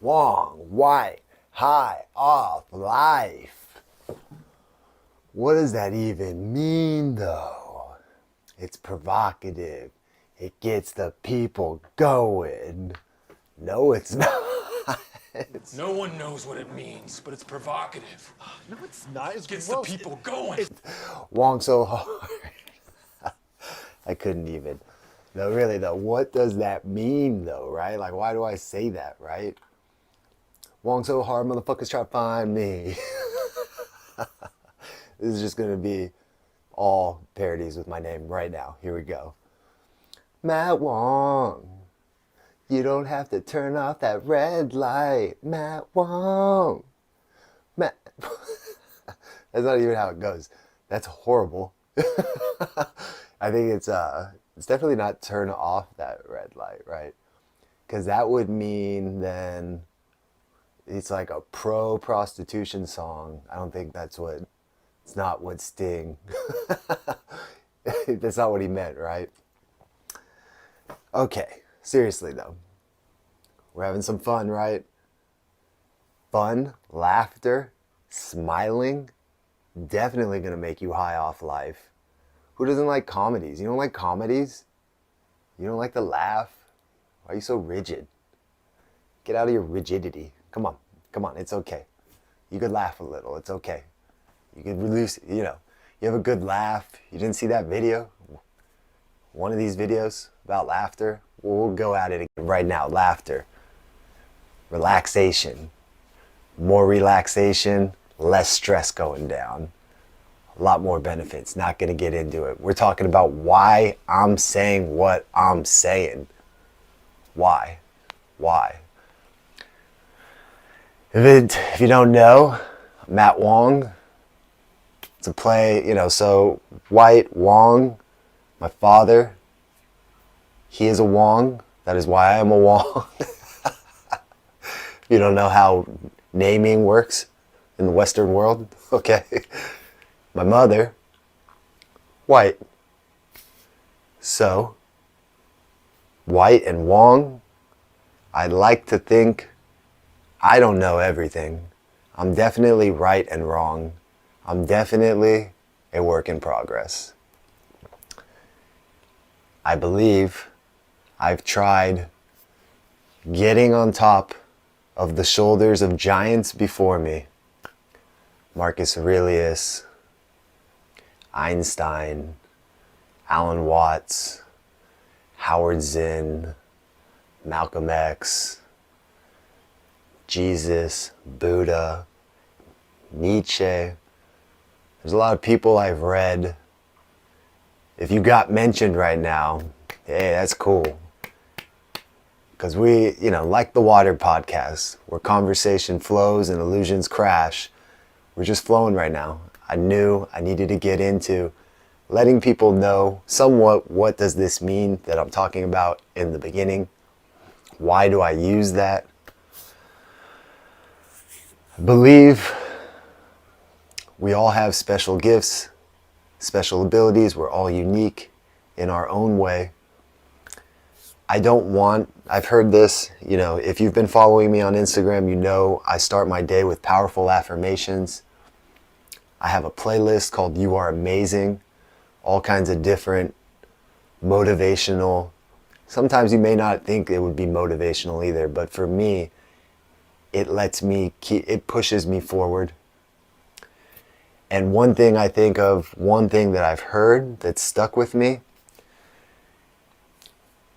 Wong, white, high off life. What does that even mean, though? It's provocative. It gets the people going. No, it's not. No one knows what it means, but it's provocative. No, it's not. It's Gets gross. the people going. Wong so hard. I couldn't even. No, really, though, what does that mean, though, right? Like, why do I say that, right? Wong so hard, motherfuckers try to find me. This is just going to be all parodies with my name right now. Here we go. Matt Wong. You don't have to turn off that red light. Matt Wong. Matt. That's not even how it goes. That's horrible. I think it's definitely not turn off that red light, right? Because that would mean then it's like a pro-prostitution song. I don't think that's what, it's not what Sting, that's not what he meant, right? Okay, seriously though. We're having some fun, right? Fun, laughter, smiling, definitely gonna make you high off life. Who doesn't like comedies? You don't like comedies? You don't like to laugh? Why are you so rigid? Get out of your rigidity. Come on, it's okay. You could laugh a little, it's okay. You could release, you have a good laugh. You didn't see that video? One of these videos about laughter? We'll go at it again right now. Laughter. Relaxation. More relaxation, less stress going down. A lot more benefits. Not going to get into it. We're talking about why I'm saying what I'm saying. Why? If you don't know, Matt Wong, to play, so white, Wong, my father, he is a Wong. That is why I am a Wong. You don't know how naming works in the Western world? Okay. My mother, white. So, white and Wong, I like to think I don't know everything. I'm definitely right and wrong. I'm definitely a work in progress. I believe I've tried getting on top of the shoulders of giants before me. Marcus Aurelius, Einstein, Alan Watts, Howard Zinn, Malcolm X, Jesus, Buddha, Nietzsche. There's a lot of people I've read. If you got mentioned right now, hey, that's cool. Because we, like the W.A.T.E.R podcast, where conversation flows and illusions crash, we're just flowing right now. I knew I needed to get into letting people know somewhat what does this mean that I'm talking about in the beginning. Why do I use that? I believe we all have special gifts, special abilities. We're all unique in our own way. I've heard this, if you've been following me on Instagram, you know I start my day with powerful affirmations. I have a playlist called You Are Amazing, all kinds of different motivational. Sometimes you may not think it would be motivational either, but for me, it pushes me forward. And one thing that I've heard that stuck with me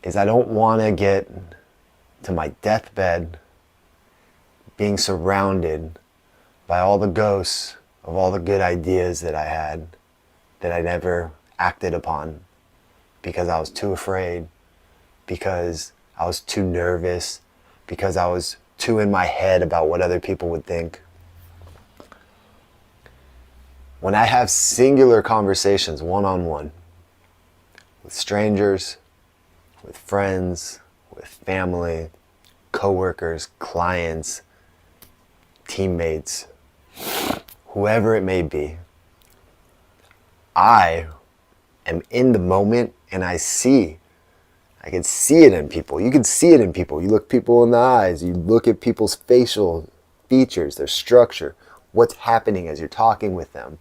is I don't want to get to my deathbed being surrounded by all the ghosts of all the good ideas that I had that I never acted upon because I was too afraid, because I was too nervous, because I was too in my head about what other people would think. When I have singular conversations one-on-one with strangers, with friends, with family, coworkers, clients, teammates, whoever it may be, I am in the moment and I see I can see it in people. You can see it in people. You look people in the eyes. You look at people's facial features, their structure, what's happening as you're talking with them.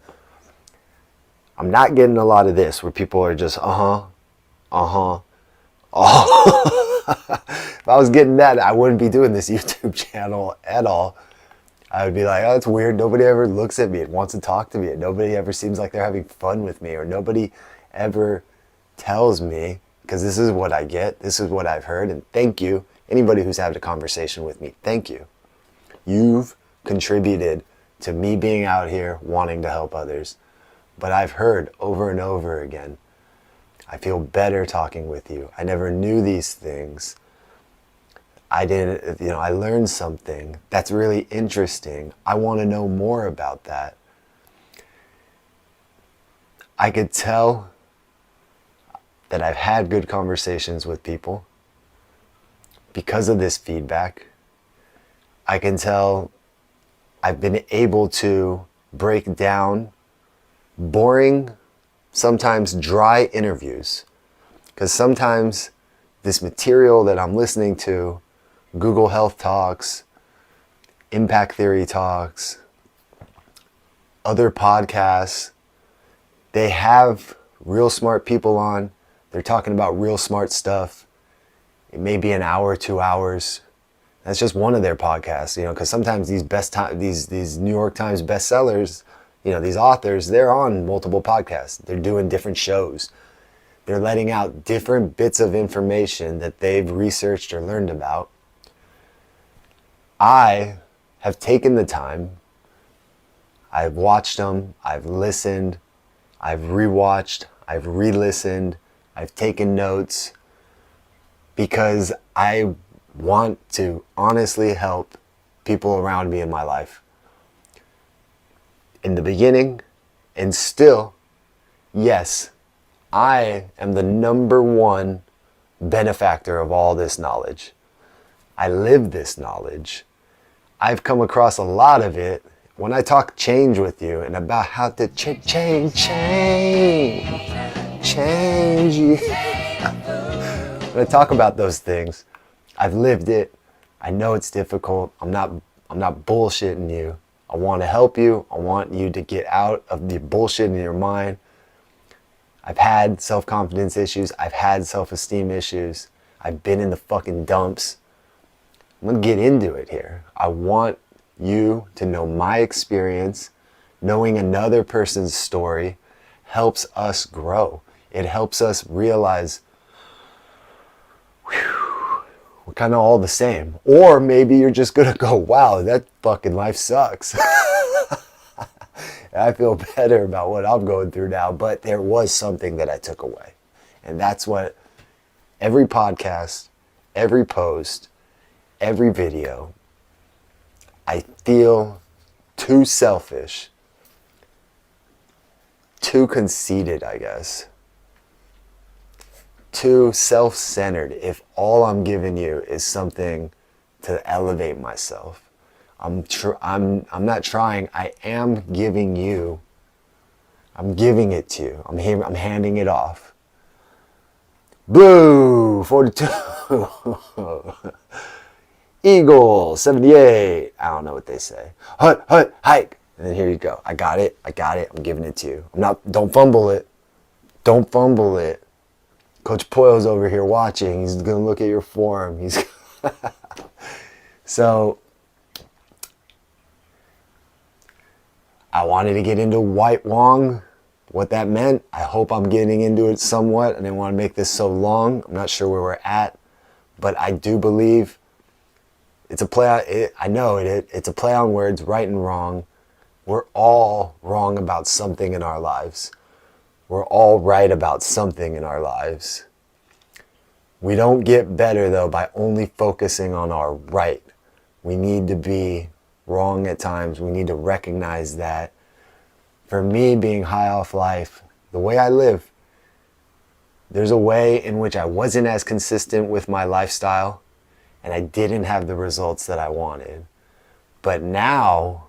I'm not getting a lot of this where people are just, oh. If I was getting that, I wouldn't be doing this YouTube channel at all. I would be like, oh, it's weird. Nobody ever looks at me and wants to talk to me. And nobody ever seems like they're having fun with me. Or nobody ever tells me, because this is what I get. This is what I've heard. And thank you. Anybody who's had a conversation with me, thank you. You've contributed to me being out here wanting to help others. But I've heard over and over again, I feel better talking with you. I never knew these things. I learned something that's really interesting. I want to know more about that. I could tell that I've had good conversations with people because of this feedback. I can tell I've been able to break down boring, sometimes dry interviews. Because sometimes this material that I'm listening to, Google Health Talks, Impact Theory Talks, other podcasts, they have real smart people on. They're talking about real smart stuff. It may be an hour, 2 hours. That's just one of their podcasts, because sometimes these New York Times bestsellers, these authors, they're on multiple podcasts. They're doing different shows. They're letting out different bits of information that they've researched or learned about. I have taken the time. I've watched them. I've listened. I've rewatched. I've re-listened. I've taken notes because I want to honestly help people around me in my life. In the beginning, and still, yes, I am the number one benefactor of all this knowledge. I live this knowledge. I've come across a lot of it when I talk change with you and about how to change you. When I talk about those things, I've lived it. I know it's difficult. I'm not bullshitting you. I want to help you. I want you to get out of the bullshit in your mind. I've had self-confidence issues. I've had self-esteem issues. I've been in the fucking dumps. I'm going to get into it here. I want you to know my experience. Knowing another person's story helps us grow. It helps us realize, we're kind of all the same. Or maybe you're just going to go, wow, that fucking life sucks. I feel better about what I'm going through now, but there was something that I took away. And that's what every podcast, every post, every video, I feel too selfish, too conceited, I guess, too self-centered if all I'm giving you is something to elevate myself. I'm not trying. I am giving you. I'm giving it to you. I'm handing it off. Blue 42. Eagle 78. I don't know what they say. Hut, hike. And then here you go. I got it. I'm giving it to you. Don't fumble it. Don't fumble it. Coach Poyle's over here watching. He's going to look at your form. So I wanted to get into Wong, what that meant. I hope I'm getting into it somewhat. I didn't want to make this so long. I'm not sure where we're at, but I do believe it's a play on, I know it's a play on words, right and wrong. We're all wrong about something in our lives. We're all right about something in our lives. We don't get better, though, by only focusing on our right. We need to be wrong at times. We need to recognize that. For me, being high off life, the way I live, there's a way in which I wasn't as consistent with my lifestyle and I didn't have the results that I wanted. But now,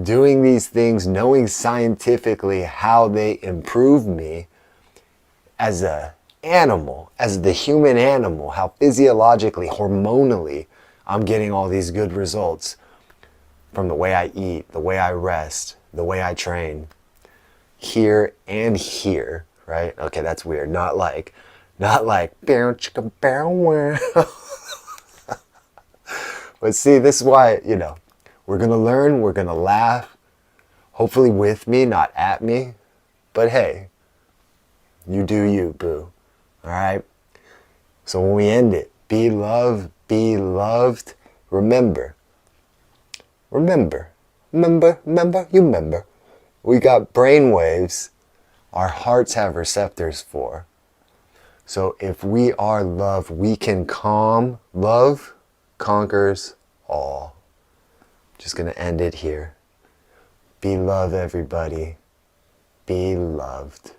doing these things, knowing scientifically how they improve me, as a animal, as the human animal, how physiologically, hormonally, I'm getting all these good results from the way I eat, the way I rest, the way I train, here and here, right? Okay, that's weird. Not like, bow chicka bow wow. But see, this is why, we're gonna learn, we're gonna laugh, hopefully with me, not at me. But hey, you do you, boo. All right? So when we end it, be loved, be loved. Remember, remember, you remember. We got brain waves our hearts have receptors for. So if we are love, we can calm. Love conquers all. Just gonna end it here. Be love, everybody. Be loved.